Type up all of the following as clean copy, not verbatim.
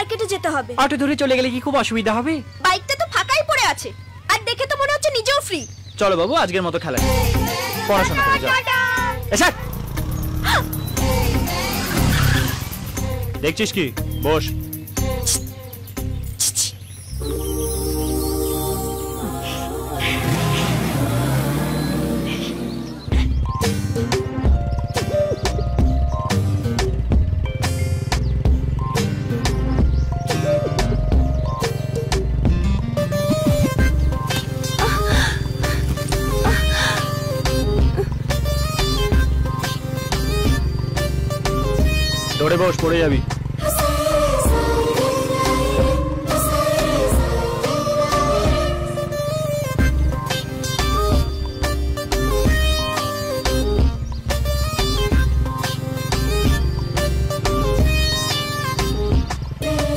মার্কেটে যেতে হবে। অটো ধরে চলে গেলে কি খুব অসুবিধা হবে? বাইকটা তো ফাঁকাই পড়ে আছে, আর দেখে তো মনে হচ্ছে নিজেও ফ্রি। চলো বাবু, আজকের মতো খেলা পড়াশোনা করে যাও। এসা দেখছিস কি? বস। দৌড়ে বস, পড়ে যাবি।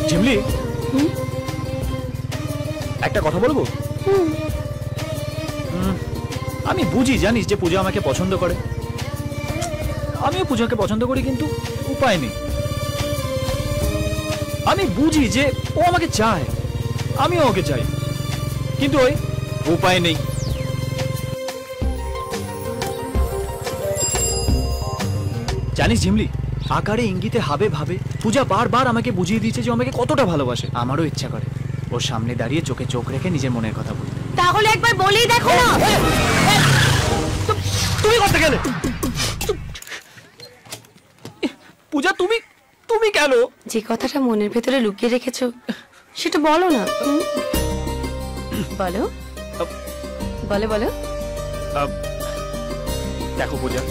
ঝিমলি, একটা কথা বলবো? আমি বুঝি, জানিস যে পূজা আমাকে পছন্দ করে, আমিও পূজাকে পছন্দ করি, কিন্তু উপায় নেই। আমি বুঝি যে ও আমাকে চায়, আমিও ওকে চাই, কিন্তু ওই উপায় নেই। জানিস ঝিমলি, আকারে ইঙ্গিতে হাবে ভাবে পূজা বারবার আমাকে বুঝিয়ে দিয়েছে যে আমাকে কতটা ভালোবাসে। আমারও ইচ্ছা করে ওর সামনে দাঁড়িয়ে চোখে চোখ রেখে নিজের মনের কথা বলতে। তাহলে একবার বলেই দেখো না। তুমি করতে গেলে পূজা, তুমি তুমি কেন? যে কথাটা মনের ভেতরে লুকিয়ে রেখেছো সেটা বলো না। বলো বলো বলো। দেখো পূজা,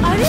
আরে